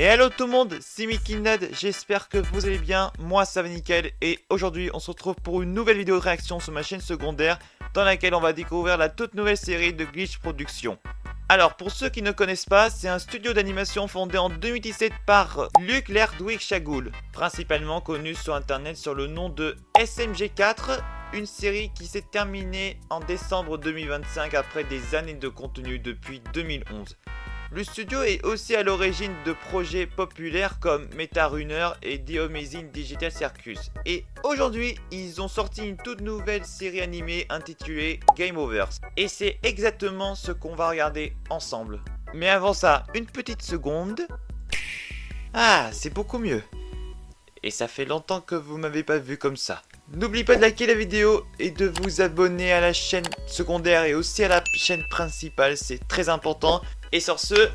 Et hello tout le monde, c'est Mikinad, j'espère que vous allez bien, moi ça va nickel et aujourd'hui on se retrouve pour une nouvelle vidéo de réaction sur ma chaîne secondaire dans laquelle on va découvrir la toute nouvelle série de Glitch Productions. Alors pour ceux qui ne connaissent pas, c'est un studio d'animation fondé en 2017 par Luc Lerdwick Chagoul, principalement connu sur internet sur le nom de SMG4, une série qui s'est terminée en décembre 2025 après des années de contenu depuis 2011. Le studio est aussi à l'origine de projets populaires comme MetaRunner et The Amazing Digital Circus. Et aujourd'hui, ils ont sorti une toute nouvelle série animée intitulée Game Overs. Et c'est exactement ce qu'on va regarder ensemble. Mais avant ça, une petite seconde. Ah, c'est beaucoup mieux. Et ça fait longtemps que vous m'avez pas vu comme ça. N'oubliez pas de liker la vidéo et de vous abonner à la chaîne secondaire et aussi à la chaîne principale, c'est très important. Et sur ce,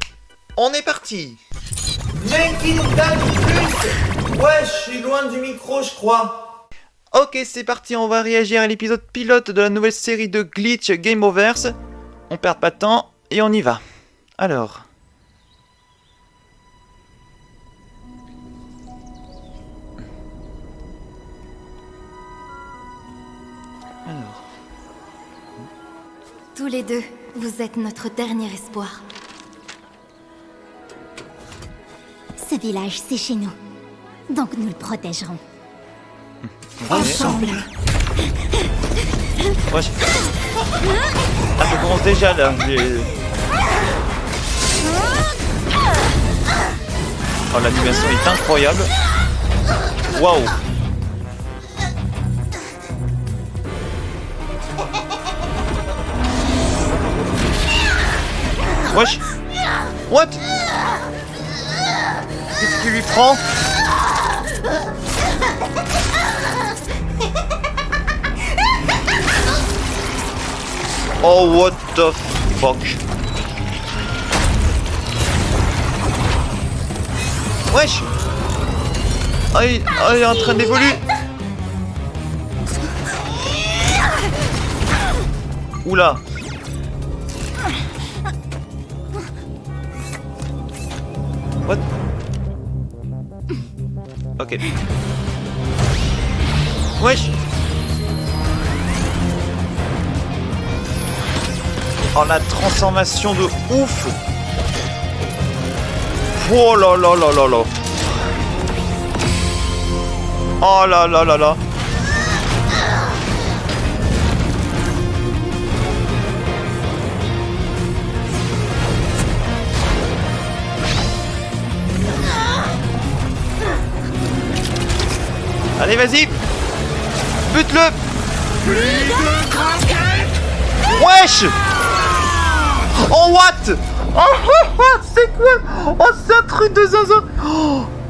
on est parti. Mec, il date plus. Ouais, je suis loin du micro, je crois. Ok, c'est parti, on va réagir à l'épisode pilote de la nouvelle série de Glitch Game Overs. On perd pas de temps et on y va. Alors... Tous les deux, vous êtes notre dernier espoir. Ce village, c'est chez nous. Donc nous le protégerons. Ensemble. Ouais, ah, ça commence déjà là. Oh, l'animation est incroyable. Waouh. Wesh. What? Qu'est-ce qu'il lui prend? Oh, what the fuck? Wesh. Oh, il est en train d'évoluer. Oula. What? Ok. Wesh. Oh, la transformation de ouf. Oh là là là là là. Oh là là là là. Allez, vas-y. Bute-le. Wesh. Oh, what? Oh, c'est quoi? Oh, c'est un truc de zinzin.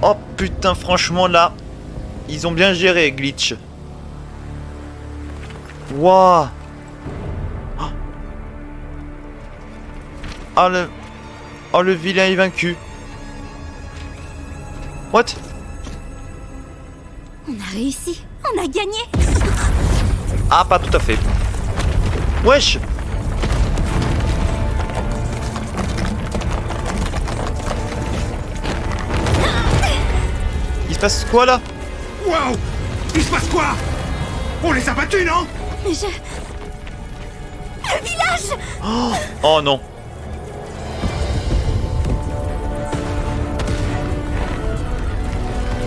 Oh, putain, franchement, là, ils ont bien géré, Glitch. Waouh. Oh, le vilain est vaincu. What? On a réussi. On a gagné. Ah, pas tout à fait. Wesh. Il se passe quoi là? Waouh! Il se passe quoi? On les a battus, non? Mais je... Le village! Oh non.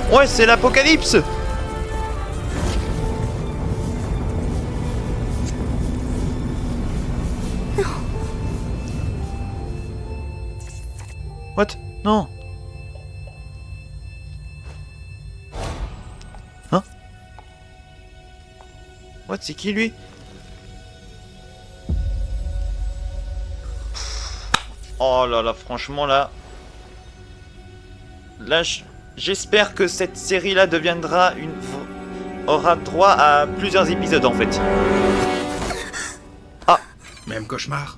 Ouais, c'est l'apocalypse. What? Non. Hein? What? C'est qui lui? Oh là là, franchement là... Là, j'espère que cette série-là deviendra une... aura droit à plusieurs épisodes en fait. Ah! Même cauchemar.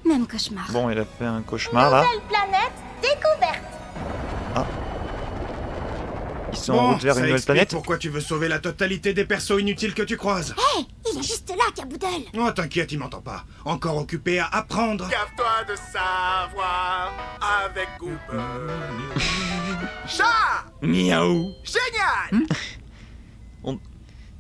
Même cauchemar. Bon, il a fait un cauchemar là. Nouvelle planète découverte. Ah. Ils sont en route vers ça une nouvelle explique planète. pourquoi tu veux sauver la totalité des persos inutiles que tu croises. Hé, il est juste là, Caboodle. Oh, t'inquiète, il m'entend pas. Encore occupé à apprendre. Gave-toi de savoir avec Google. Miaou. Génial.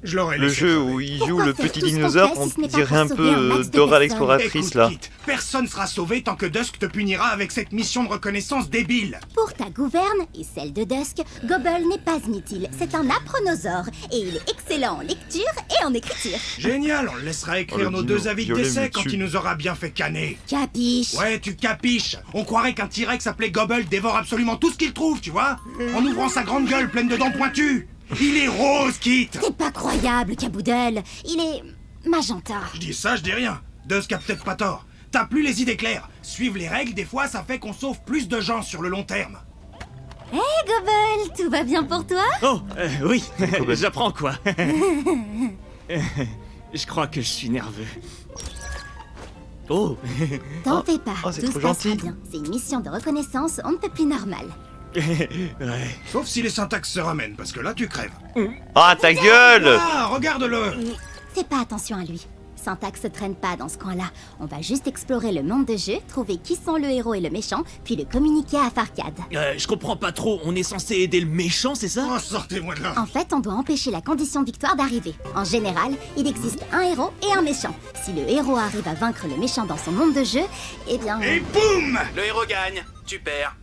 Je l'aurais Le laissé jeu crever. où il joue Pourquoi le faire petit tout ce qu'on dinosaure, fait on si ce n'est pas dirait un pour sauver un peu max de Dora personnes? l'exploratrice Écoute, là. Kit, personne sera sauvé tant que Dusk te punira avec cette mission de reconnaissance débile. Pour ta gouverne et celle de Dusk, Gobble n'est pas inutile. C'est un apronosaure et il est excellent en lecture et en écriture. Génial, on le laissera écrire le nos dino, 2 avis de violet décès me quand tue. il nous aura bien fait canner. Capiche? Ouais, tu capiches. On croirait qu'un T-Rex appelé Gobble dévore absolument tout ce qu'il trouve, tu vois. En ouvrant sa grande gueule pleine de dents pointues. Il est rose, Kit. C'est pas croyable, Caboodle. Il est magenta. Je dis ça, je dis rien. Dusk a peut-être pas tort. T'as plus les idées claires. Suivre les règles, des fois, ça fait qu'on sauve plus de gens sur le long terme. Hé, Gobble, tout va bien pour toi? Oh, oui, j'apprends quoi. Je crois que je suis nerveux. Oh. T'en fais pas, oh, c'est tout trop se passera gentil. bien. C'est une mission de reconnaissance, on ne peut plus normal. Ouais. Sauf si les syntaxes se ramènent, parce que là, tu crèves. Ah ta gueule! Ah, regarde-le. Fais pas attention à lui. Syntax se traîne pas dans ce coin-là. On va juste explorer le monde de jeu, trouver qui sont le héros et le méchant, puis le communiquer à Farcade. Je comprends pas trop, on est censé aider le méchant, c'est ça? Oh, sortez-moi de là. En fait, on doit empêcher la condition de victoire d'arriver. En général, il existe un héros et un méchant. Si le héros arrive à vaincre le méchant dans son monde de jeu, eh bien... Et boum. Le héros gagne, tu perds.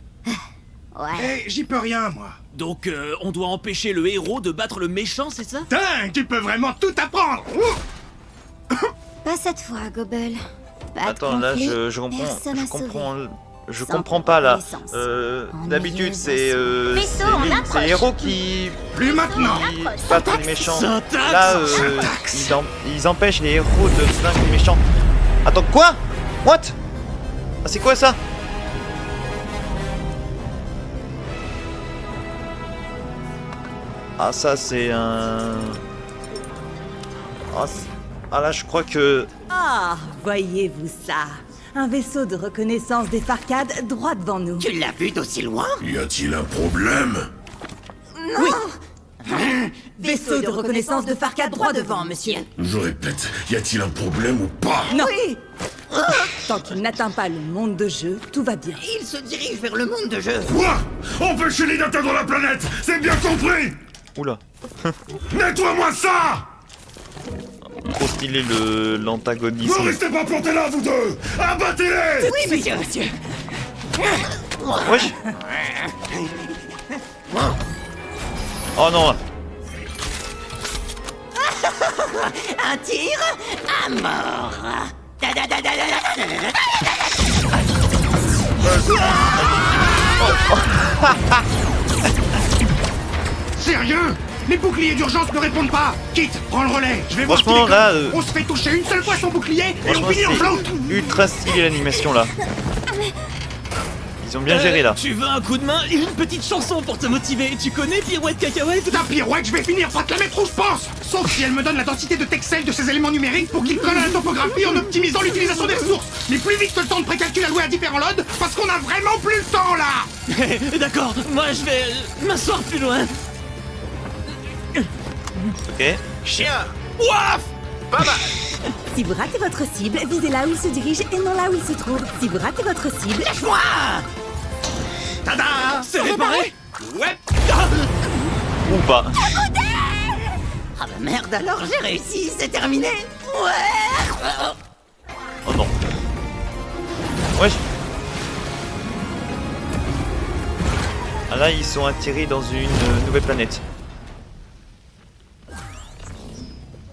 Ouais. Eh, j'y peux rien, moi. Donc, on doit empêcher le héros de battre le méchant, c'est ça? Dingue, tu peux vraiment tout apprendre. Pas cette fois, Gobble. Pas de Attends, là conflit, je comprends, personne à je Sans comprends pas là. reconnaissance. D'habitude Ennuyeuse c'est Vaisseau en c'est approche. les héros qui Plus maintenant. battent les méchants. Syntax. Là, Syntax. ils empêchent les héros de vaincre les méchants. Attends, quoi? What? Ah, c'est quoi ça? Ah, ça c'est un... Ah là, je crois que... Ah, voyez-vous ça? Un vaisseau de reconnaissance des Farcades droit devant nous. Tu l'as vu d'aussi loin? Y a-t-il un problème? Vaisseau de reconnaissance de Farcades droit devant, monsieur. Je répète, y a-t-il un problème ou pas? Non. Oui. Tant qu'il n'atteint pas le monde de jeu, tout va bien. Il se dirige vers le monde de jeu. Quoi? Empêchez-les d'atteindre la planète! C'est bien compris! Oula. Nettoie-moi ça! Trop stylé Ne l'antagonisme. restez pas plantés là, vous deux! Abattez-les! Oui, monsieur. Wesh. Oh non. Un tir à mort. Sérieux? Les boucliers d'urgence ne répondent pas. Kit, prends le relais. Je vais voir ce qu'il Franchement, là, déconne. On se fait toucher une seule fois son bouclier et on Franchement, finit en flotte. c'est ultra stylé l'animation là. Ils ont bien géré là. Tu veux un coup de main? Une petite chanson pour te motiver. Tu connais Pirouette Cacahuète? Ta pirouette, je vais finir par te la mettre où je pense. Sauf si elle me donne la densité de texel de ces éléments numériques pour qu'ils collent à la topographie en optimisant l'utilisation des ressources. Mais plus vite que le temps de précalcul alloué à différents loads, parce qu'on a vraiment plus le temps là. D'accord, moi je vais m'asseoir plus loin. Ok. Chien. Ouaf! Pas mal. Si vous ratez votre cible, visez là où il se dirige et non là où il se trouve. Si vous ratez votre cible, Lâche-moi. Tada. C'est réparé? Ouais. Ou pas. Ah bah merde, alors j'ai réussi, c'est terminé. Ouais. Oh non. Wesh. Ah là, ils sont atterris dans une nouvelle planète.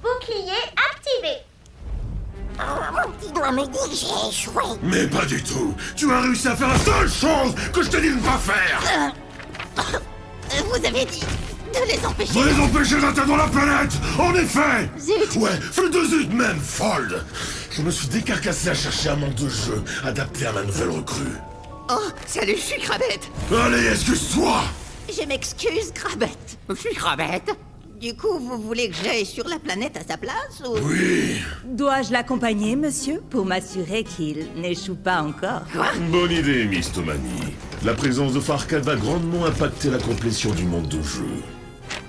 Bouclier activé. Mon petit doigt me dit que j'ai échoué. Mais pas du tout! Tu as réussi à faire la seule chose que je t'ai dit de ne pas faire! Vous avez dit de les empêcher. Vous les empêchez d'atteindre la planète! En effet! Zut. Ouais, feu de zut même, Fold! Je me suis décarcassé à chercher un monde de jeu adapté à ma nouvelle recrue. Oh, salut, je suis Crabette. Allez, excuse-toi! Je m'excuse, Crabette. Je suis Crabette. Du coup, vous voulez que j'aille sur la planète à sa place ou... Oui! dois-je l'accompagner, monsieur, pour m'assurer qu'il n'échoue pas encore? Bonne idée, Miss Tomani. La présence de Farcade va grandement impacter la complétion du monde de jeu.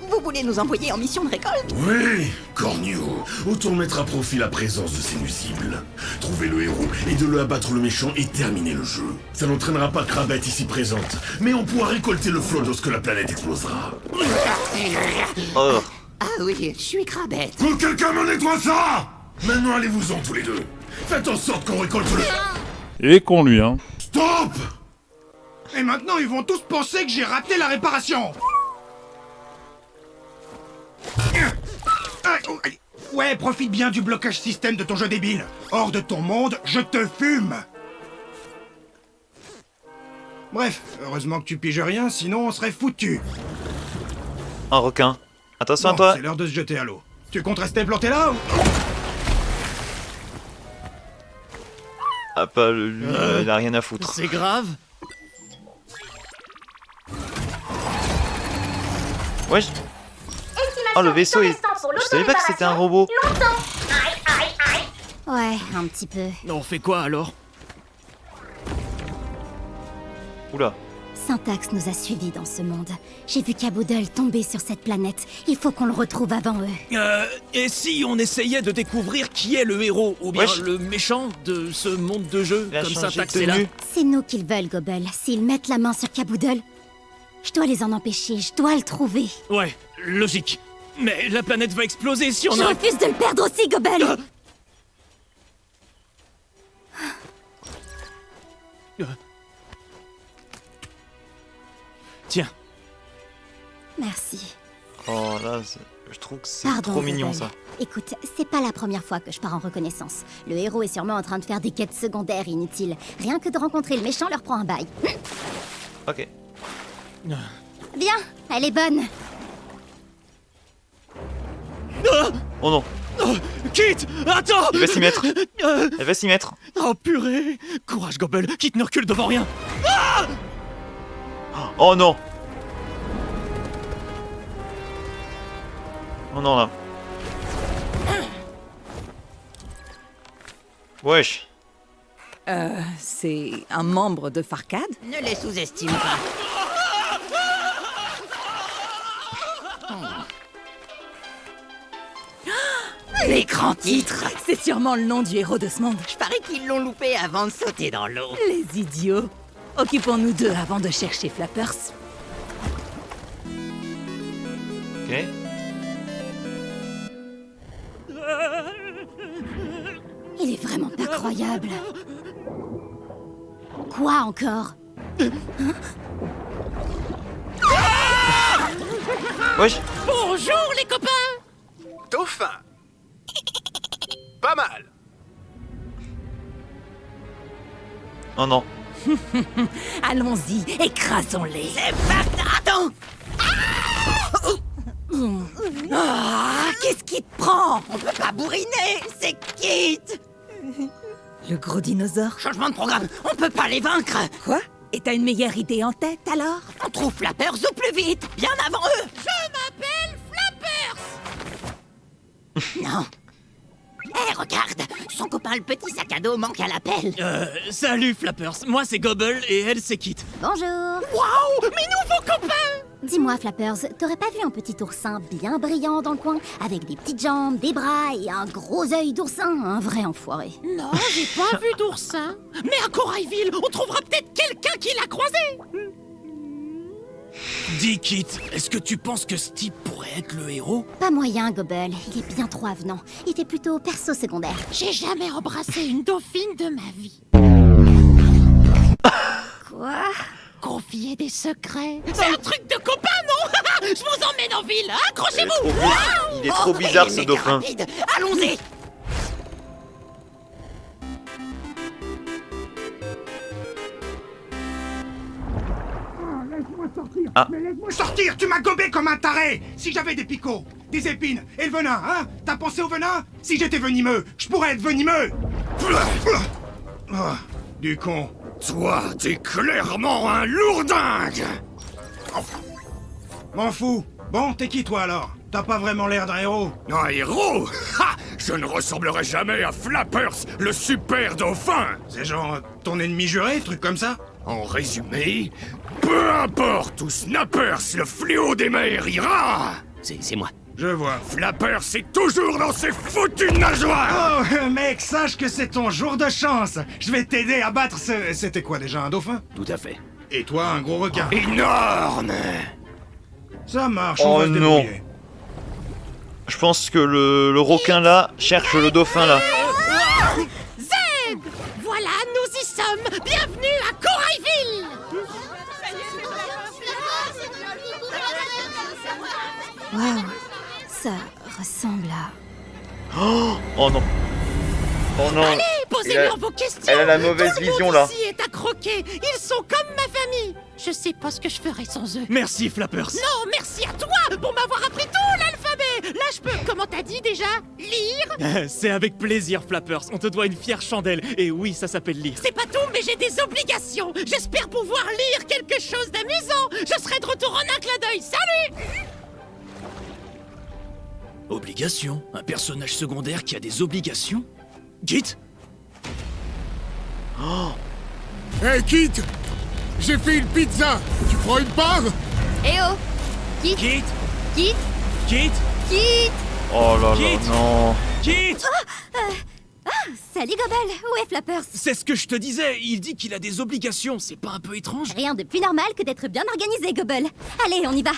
Vous voulez nous envoyer en mission de récolte? Oui, Cornio, autant mettre à profit la présence de ces nuisibles. Trouver le héros, et de le abattre le méchant et terminer le jeu. Ça n'entraînera pas Crabette ici présente, mais on pourra récolter le flot lorsque la planète explosera. Oh. Ah oui, je suis Crabette. Que quelqu'un me nettoie ça! Maintenant allez-vous-en tous les deux. Faites en sorte qu'on récolte le... Et con lui, hein. Stop! Et maintenant, ils vont tous penser que j'ai raté la réparation. Ouais, profite bien du blocage système de ton jeu débile. Hors de ton monde, je te fume. Bref, heureusement que tu piges rien, sinon on serait foutu. Un requin. Attention à Bon, toi. c'est l'heure de se jeter à l'eau. Tu comptes rester planté là ou... Ah pas lui, il a rien à foutre. C'est grave. Wesh. Oh, le vaisseau est... Je savais pas que c'était un robot. Ouais, un petit peu. On fait quoi alors? Oula. Syntax nous a suivis dans ce monde. J'ai vu Kaboodle tomber sur cette planète. Il faut qu'on le retrouve avant eux. Et si on essayait de découvrir qui est le héros, ou bien Wesh. le méchant de ce monde de jeu, Il a comme changé Syntax de est là? tenue. C'est nous qu'ils veulent, Gobble. S'ils mettent la main sur Kaboodle, je dois les en empêcher. Je dois le trouver. Ouais, logique. Mais la planète va exploser si on Je a... refuse de le perdre aussi, Gobble. Tiens. Merci. Oh là, je trouve que c'est Pardon, trop mignon Gobble. ça. Écoute, c'est pas la première fois que je pars en reconnaissance. Le héros est sûrement en train de faire des quêtes secondaires inutiles. Rien que de rencontrer le méchant leur prend un bail. Ok. Bien, elle est bonne. Oh non. Kit, attends! Il va s'y mettre. Elle va s'y mettre. Oh purée! Courage, Gobble, Kit ne recule devant rien! Oh non. Oh non là. Wesh. C'est un membre de Farcade? Ne les sous-estime pas. L'écran titre. C'est sûrement le nom du héros de ce monde. Je parie qu'ils l'ont loupé avant de sauter dans l'eau. Les idiots. Occupons-nous d'eux avant de chercher Flappers. Ok. Il est vraiment pas croyable. Quoi encore? Wesh. Bonjour les copains. Dauphin. Pas mal. Oh non. Allons-y, écrasons-les. C'est parti. Attends. Ah, qu'est-ce qui te prend? On peut pas bourriner. C'est Kit. Le gros dinosaure? Changement de programme. On peut pas les vaincre. Quoi? Et t'as une meilleure idée en tête alors? On trouve Flappers au plus vite. Bien avant eux. Je m'appelle Flappers. Non. Hé, regarde. Son copain le petit sac à dos manque à l'appel. Salut, Flappers. Moi, c'est Gobble et elle, c'est Kit. Bonjour. Waouh, mes nouveaux copains. Dis-moi, Flappers, t'aurais pas vu un petit oursin bien brillant dans le coin, avec des petites jambes, des bras et un gros œil d'oursin? Un vrai enfoiré. Non, j'ai pas vu d'oursin. Mais à Corailville, on trouvera peut-être quelqu'un qui l'a croisé. Dis, Kit, est-ce que tu penses que ce type pourrait être le héros? Pas moyen, Gobble. Il est bien trop avenant. Il fait plutôt perso secondaire. J'ai jamais embrassé une dauphine de ma vie. Quoi? Confier des secrets. C'est un truc de copain, non? Je vous emmène en ville. Accrochez-vous. Il est trop bizarre ce dauphin. Rapide. Allons-y. Ah. Mais laisse-moi sortir, tu m'as gobé comme un taré. Si j'avais des picots, des épines et le venin, hein? T'as pensé au venin? Si j'étais venimeux, je pourrais être venimeux. Oh, du con. Toi, t'es clairement un lourdingue! M'en fous. Bon, t'es qui toi alors? T'as pas vraiment l'air d'un héros. Un héros? Ha! Je ne ressemblerai jamais à Flappers, le super dauphin! C'est genre ton ennemi juré, truc comme ça? En résumé, peu importe où Snappers, le fléau des mers, ira! c'est moi. Je vois. Flapper, c'est toujours dans ses foutus nageoires. Oh, mec, sache que c'est ton jour de chance. Je vais t'aider à battre ce... C'était quoi déjà, un dauphin? Tout à fait. Et toi, un gros requin. Énorme. Ça marche, Oh on va se non. débrouiller. Je pense que le requin là cherche le dauphin là. Zed! Voilà, nous y sommes. Bienvenue à Corailville. Waouh, ça ressemble à... Oh non. Oh non. Allez, posez-leur vos questions. Elle a la mauvaise Tout le monde vision là. ici est à croquer. Ils sont comme ma famille. Je sais pas ce que je ferais sans eux. Merci, Flappers. Non, merci à toi pour m'avoir appris tout l'alphabet. Là, je peux, comment t'as dit déjà? Lire? C'est avec plaisir, Flappers. On te doit une fière chandelle. Et oui, ça s'appelle lire. C'est pas tout, mais j'ai des obligations. J'espère pouvoir lire quelque chose d'amusant. Je serai de retour en un clin d'œil. Salut! Obligation? Un personnage secondaire qui a des obligations? Git? Hey, Kit, j'ai fait une pizza. Tu prends une part? Eh oh, Kit, Git? Kit, Git? Kit. Oh là là, Kit. non. Git? Salut Gobble, où est Flappers? C'est ce que je te disais. Il dit qu'il a des obligations. C'est pas un peu étrange? Rien de plus normal que d'être bien organisé, Gobble. Allez, on y va.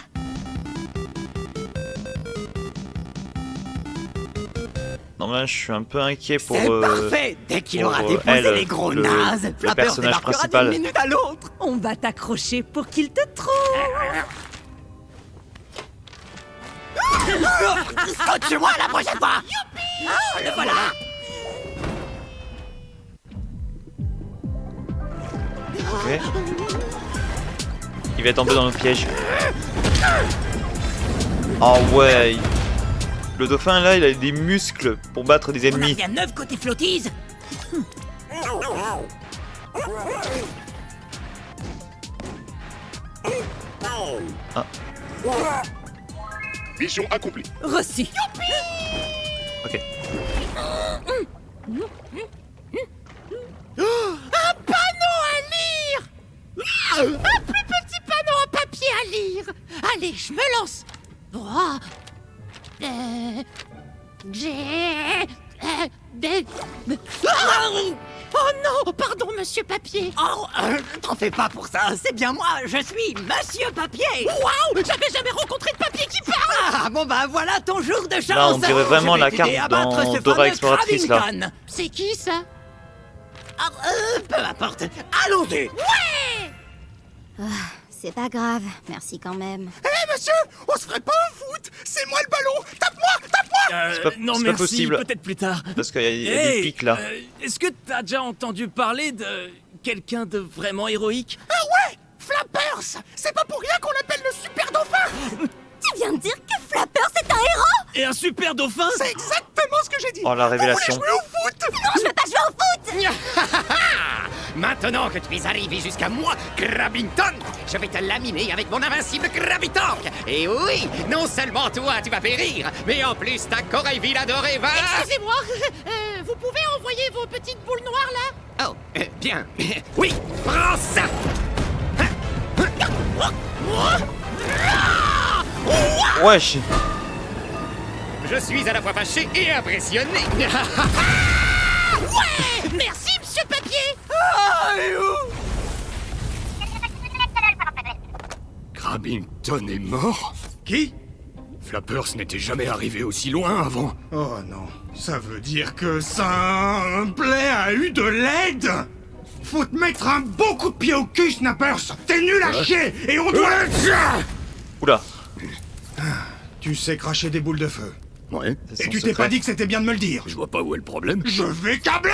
Non mais je suis un peu inquiet pour... C'est parfait. Dès qu'il pour, aura déposé elle, les gros le nazes, Flapper personnage débarquera principal. d'une minute à l'autre. On va t'accrocher pour qu'il te trouve. Scotche-moi la prochaine fois. Youpi! Ah, le voilà. Ok. Il va tomber dans le piège. Ah ouais. Le dauphin là, il a des muscles pour battre des On a ennemis. rien de neuf côté flottise. Ah. Mission accomplie. Reçu. Ok. Un panneau à lire. Un plus petit panneau en papier à lire. Allez, je me lance. Droit. J'ai... des... Oh non, pardon, monsieur Papier. Oh, t'en fais pas pour ça, c'est bien moi, je suis Monsieur Papier. Waouh, j'avais jamais rencontré de papier qui parle. Ah, bon bah voilà ton jour de chance. Là, on dirait vraiment Je vais la t'aider carte à battre dans ce Dora fameux Exploratrice, là. Cravington. C'est qui ça? Ah, peu importe, allons-y. C'est pas grave, merci quand même. Monsieur, on se ferait pas un foot? C'est moi le ballon. Tape-moi, tape-moi. C'est pas- non, c'est pas merci, possible. peut-être plus tard. Parce qu'il y a des Hey, pics là. Est-ce que t'as déjà entendu parler de quelqu'un de vraiment héroïque? Ah ouais, Flappers. C'est pas pour rien qu'on l'appelle le super dauphin. Tu viens de dire que Flappers est un héros? Et un super dauphin? C'est exactement ce que j'ai dit. Oh la révélation. Vous voulez jouer au foot? Non, je veux pas jouer au foot! Maintenant que tu es arrivé jusqu'à moi, Cravington, je vais te laminer avec mon invincible Gravitank. Et oui, non seulement toi tu vas périr, mais en plus ta Corailville adorée va... Excusez-moi, vous pouvez envoyer vos petites boules noires là? Oh, bien. Oui, prends ça. Wesh. Je suis à la fois fâché et impressionné. Ouais, merci monsieur Papier. Cravington est mort? Qui? Flappers n'était jamais arrivé aussi loin avant. Oh non, ça veut dire que Simpley a eu de l'aide. Faut te mettre un bon coup de pied au cul, Snappers. T'es nul à chier et on doit... Oula. Tu sais cracher des boules de feu. Ouais, C'est Et son tu t'es secret. pas dit que c'était bien de me le dire. je vois pas où est le problème. Je vais câbler.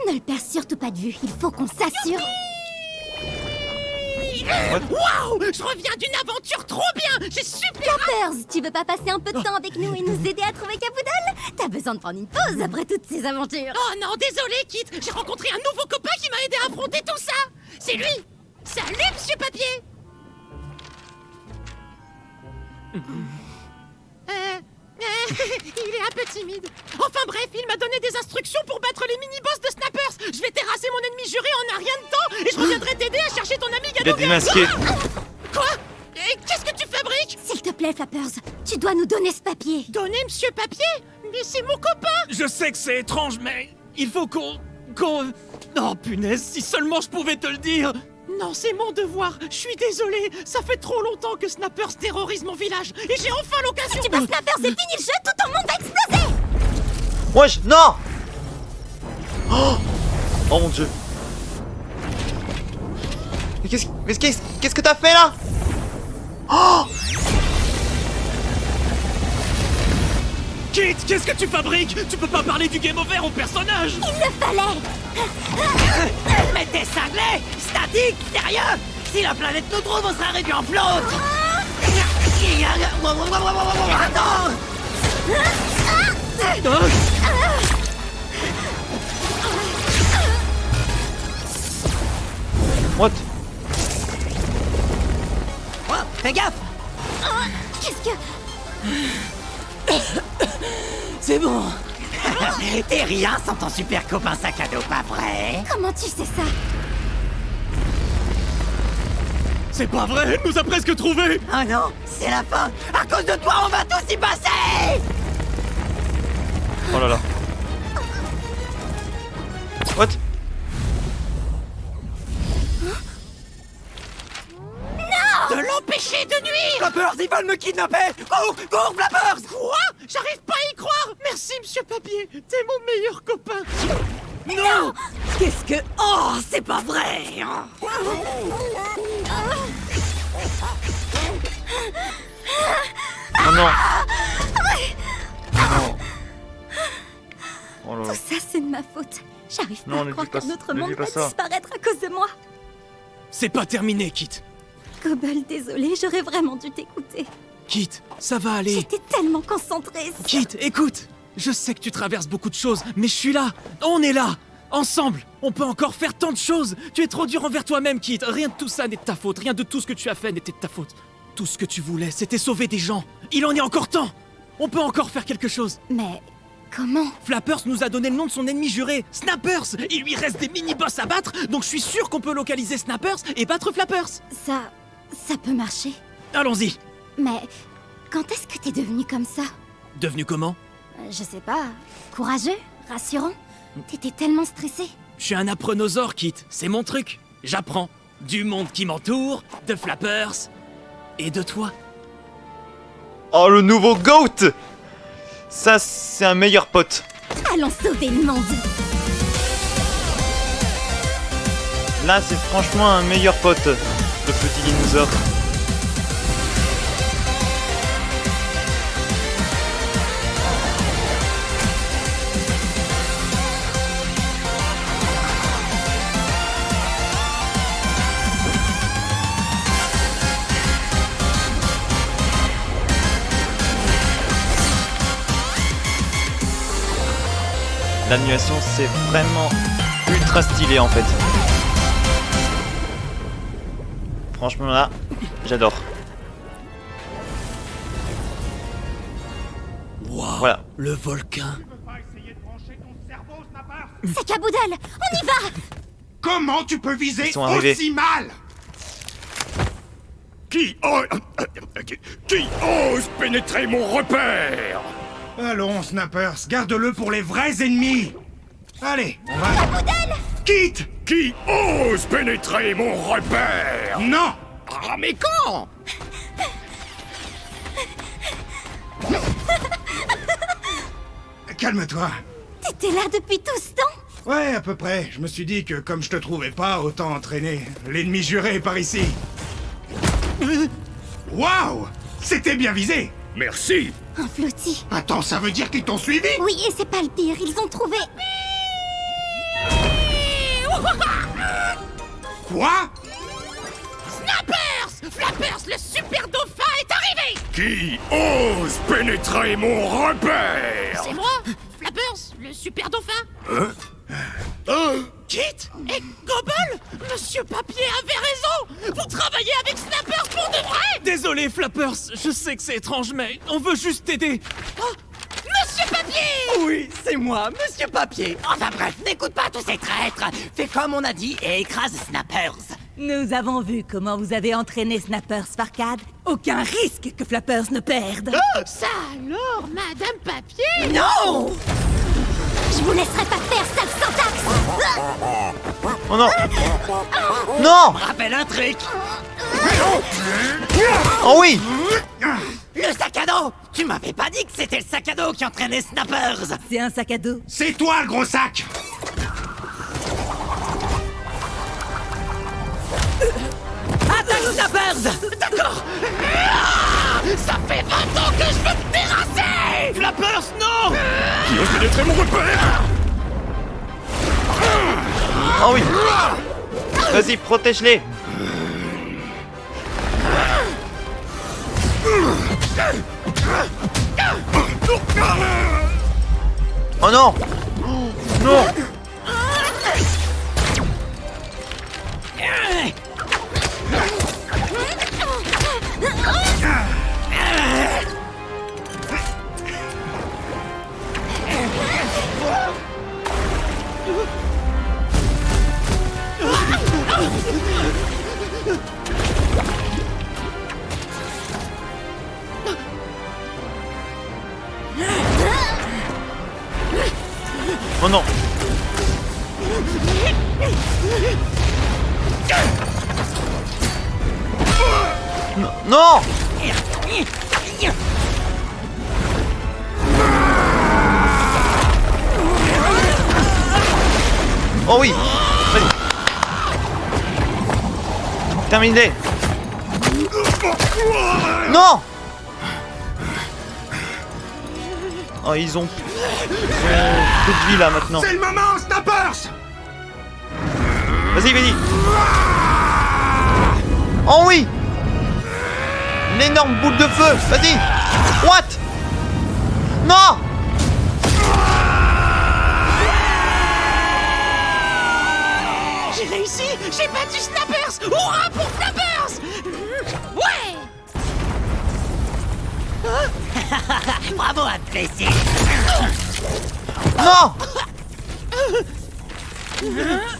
Ne le perds surtout pas de vue, il faut qu'on s'assure. Waouh, je reviens d'une aventure trop bien. J'ai super... Flappers, tu veux pas passer un peu de temps avec nous et nous aider à trouver Capoudal? T'as besoin de prendre une pause après toutes ces aventures. Oh non, désolé Kit, j'ai rencontré un nouveau copain qui m'a aidé à affronter tout ça. C'est lui. Salut monsieur Papier. Il est un peu timide. Enfin bref, il m'a donné des instructions pour battre les mini-boss de Snappers. Je vais terrasser mon ennemi juré en un rien de temps et je reviendrai t'aider à chercher ton ami Il est Gado. démasqué. Quoi? Et qu'est-ce que tu fabriques? S'il te plaît, Flappers, tu dois nous donner ce papier. Donner Monsieur Papier? Mais c'est mon copain! Je sais que c'est étrange, mais il faut qu'on... Oh punaise, si seulement je pouvais te le dire! Non, c'est mon devoir. Je suis désolé. Ça fait trop longtemps que Snappers terrorise mon village. Et j'ai enfin l'occasion... Si tu bats Snappers, c'est fini le jeu, tout ton monde va exploser. Wesh, non. Oh mon dieu. Mais qu'est-ce que t'as fait là? Oh! Kit, qu'est-ce que tu fabriques? Tu peux pas parler du game over au personnage! Il le fallait. Mais t'es cinglé! Statique! Sérieux! Si la planète nous trouve, on sera réduit en flotte! Attends! What? Oh, fais gaffe! Qu'est-ce que... C'est bon! T'es rien sans ton super copain sac à dos, pas vrai? Comment tu sais ça? C'est pas vrai, elle nous a presque trouvés! Oh non, c'est la fin! À cause de toi, on va tous y passer! Oh là là. What? De l'empêcher de nuire! Flappers, ils veulent me kidnapper! Cours! Cours, Flappers! Quoi? J'arrive pas à y croire! Merci, Monsieur Papier! T'es mon meilleur copain! Non! Qu'est-ce que... Oh, c'est pas vrai! Oh non. Non. Oh là là. Tout ça, c'est de ma faute. J'arrive pas Non, à ne croire dis pas que ça, notre ne monde dis pas va ça. disparaître à cause de moi. C'est pas terminé, Kit. Gobble, désolé, j'aurais vraiment dû t'écouter. Kit, ça va aller. J'étais tellement concentrée. Kit, écoute! Je sais que tu traverses beaucoup de choses, mais je suis là! On est là! Ensemble! On peut encore faire tant de choses! Tu es trop dur envers toi-même, Kit! Rien de tout ça n'est de ta faute, rien de tout ce que tu as fait n'était de ta faute. Tout ce que tu voulais, c'était sauver des gens! Il en est encore temps! On peut encore faire quelque chose! Mais comment? Flappers nous a donné le nom de son ennemi juré, Snappers! Il lui reste des mini-boss à battre, donc je suis sûr qu'on peut localiser Snappers et battre Flappers! Ça peut marcher. Allons-y! Mais quand est-ce que t'es devenu comme ça? Devenu comment? Je sais pas. Courageux? Rassurant? T'étais tellement stressé. Je suis un apprenosaure, Kit, c'est mon truc. J'apprends du monde qui m'entoure, de Flappers et de toi. Oh, le nouveau GOAT! Ça, c'est un meilleur pote. Allons sauver le monde. Là, c'est franchement un meilleur pote, le petit dinosaure. L'animation, c'est vraiment ultra stylé en fait. Franchement là, j'adore. Wow, Voilà. le volcan. Sac à boudelle, on y va! Comment tu peux viser Ils sont arrivés. aussi mal? Qui ose pénétrer mon repère? Allons, Snappers, garde-le pour les vrais ennemis. Allez, on va... Quitte! Qui ose pénétrer mon repère? Non! Ah, mais quand? Calme-toi. T'étais là depuis tout ce temps? Ouais, à peu près. Je me suis dit que comme je te trouvais pas, autant entraîner l'ennemi juré par ici. Waouh! C'était bien visé! Merci. Un flottis. Attends, ça veut dire qu'ils t'ont suivi? Oui, et c'est pas le pire, ils ont trouvé... Quoi? Snappers! Flappers, le super dauphin est arrivé! Qui ose pénétrer mon repère? C'est moi, Flappers, le super dauphin. Kit et Gobble, Monsieur Papier avait raison! Vous travaillez avec Snappers pour de vrai! Désolé, Flappers, je sais que c'est étrange, mais on veut juste t'aider. Oh, Monsieur Papier! Oui, c'est moi, Monsieur Papier. Enfin bref, n'écoute pas tous ces traîtres! Fais comme on a dit et écrase Snappers! Nous avons vu comment vous avez entraîné Snappers Farcade. Aucun risque que Flappers ne perde. Ça alors, Madame Papier? Non! Je vous laisserai pas faire, sale Santax! Oh non! Non! Rappelle un truc. Oh oui! Le sac à dos. Tu m'avais pas dit que c'était le sac à dos qui entraînait Snappers. C'est un sac à dos. C'est toi le gros sac! Attaque Snappers. D'accord. Ça fait 20 ans que je veux te terrasser. Flappers, non! Qui a pénétré mon repère? Oh oui! Vas-y, protège-les! Oh non! Non! Oh non! Non! Oh oui! Vas-y! Terminé! Non! Oh, ils ont plus de vie là maintenant. C'est le moment, Snappers! Vas-y, vas-y! Oh oui! Une énorme boule de feu! Vas-y! What? Non! J'ai réussi. J'ai battu Snappers. Hurrah pour Flappers. Ouais. Bravo à Plessis. Non!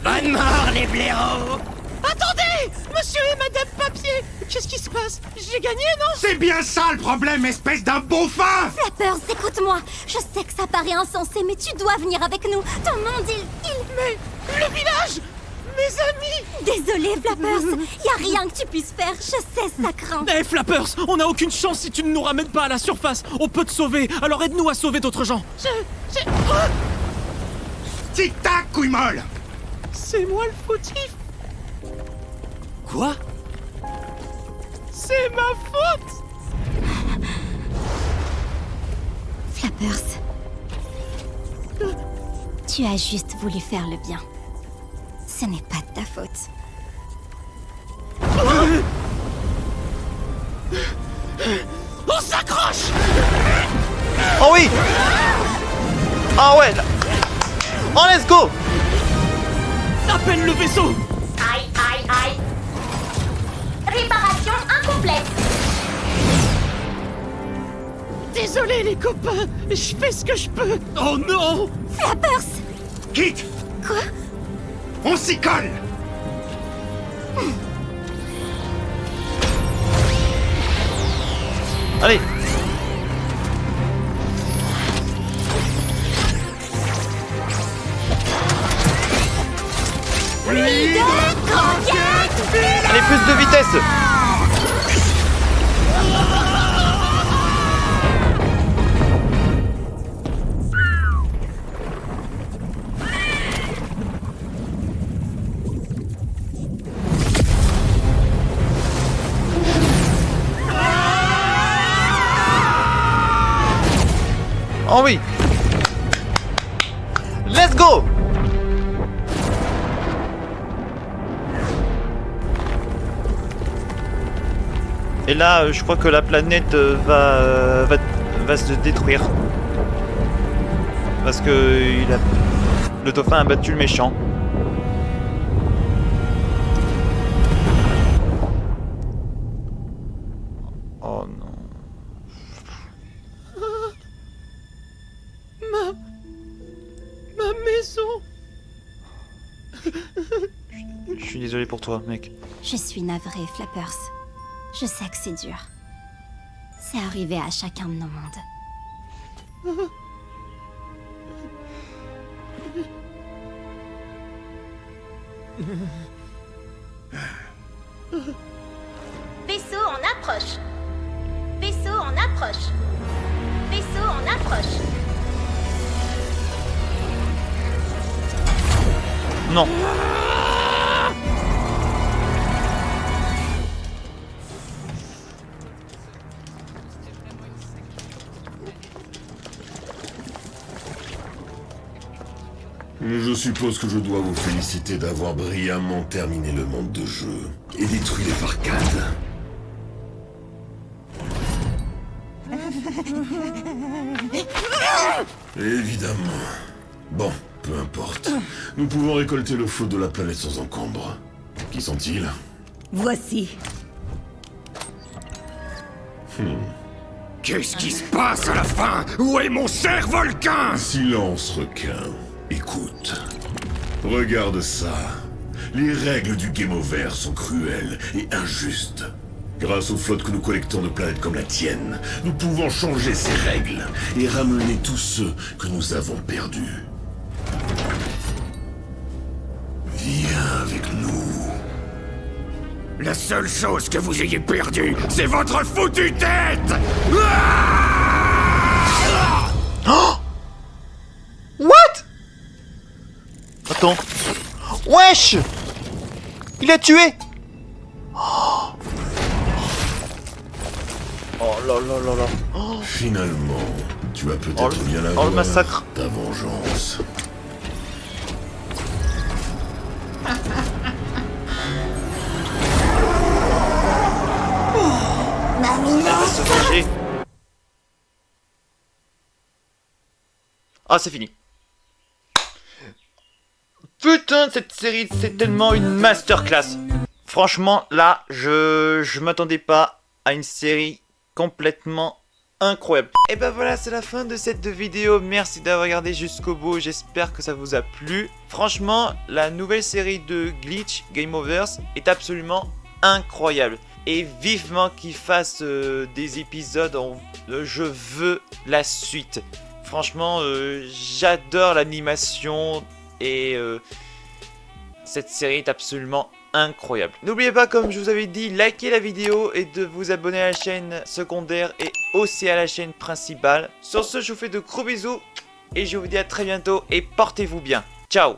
Bonne mort, les blaireaux. Attendez, monsieur et madame Papier. Qu'est-ce qui se passe? J'ai gagné, non? C'est bien ça le problème, espèce d'un beaufin! Flappers, écoute-moi. Je sais que ça paraît insensé, mais tu dois venir avec nous. Ton monde, Mais le village. Mes amis. Désolé, Flappers. Y a rien que tu puisses faire. Je sais, ça craint. Eh Flappers, on n'a aucune chance si tu ne nous ramènes pas à la surface. On peut te sauver, alors aide-nous à sauver d'autres gens. Tic-tac, couille molle! C'est moi le fautif. Quoi? C'est ma faute. Flappers. Tu as juste voulu faire le bien. Ce n'est pas de ta faute. On s'accroche. Oh oui! Ah ouais! Là. Oh, let's go! Appelle le vaisseau! Aïe, aïe, aïe. Réparation incomplète. Désolé les copains, je fais ce que je peux. Oh non! Flappers! Quitte! Quoi? On s'y colle! Allez! Allez, plus de vitesse! Oh oui! Let's go! Et là, je crois que la planète va se détruire. Parce que le dauphin a battu le méchant. Oh non. Ma maison. Je suis désolé pour toi, mec. Je suis navrée, Flappers. Je sais que c'est dur. C'est arrivé à chacun de nos mondes. Vaisseau en approche. Vaisseau en approche. Vaisseau en approche. Non. Je suppose que je dois vous féliciter d'avoir brillamment terminé le monde de jeu et détruit les Farcades. Évidemment. Bon, peu importe. Nous pouvons récolter le flot de la planète sans encombre. Qui sont-ils? Voici. Qu'est-ce qui se passe à la fin? Où est mon cher volcan? Silence, requin. Écoute. Regarde ça. Les règles du Game Over sont cruelles et injustes. Grâce aux flottes que nous collectons de planètes comme la tienne, nous pouvons changer ces règles et ramener tous ceux que nous avons perdus. Viens avec nous. La seule chose que vous ayez perdue, c'est votre foutue tête! What? Attends. Wesh! Il a tué! Oh là là là là. Oh. Finalement, tu as peut-être bien la Oh le massacre. ta vengeance. Elle va se venger. Ah, c'est fini. Putain, cette série, c'est tellement une masterclass. Franchement, là, je m'attendais pas à une série complètement incroyable. Et ben voilà, c'est la fin de cette vidéo. Merci d'avoir regardé jusqu'au bout. J'espère que ça vous a plu. Franchement, la nouvelle série de Glitch Game Over est absolument incroyable. Et vivement qu'ils fassent des épisodes. Je veux la suite. Franchement, j'adore l'animation. Et cette série est absolument incroyable. N'oubliez pas, comme je vous avais dit, liker la vidéo et de vous abonner à la chaîne secondaire et aussi à la chaîne principale. Sur ce, je vous fais de gros bisous et je vous dis à très bientôt et portez-vous bien. Ciao.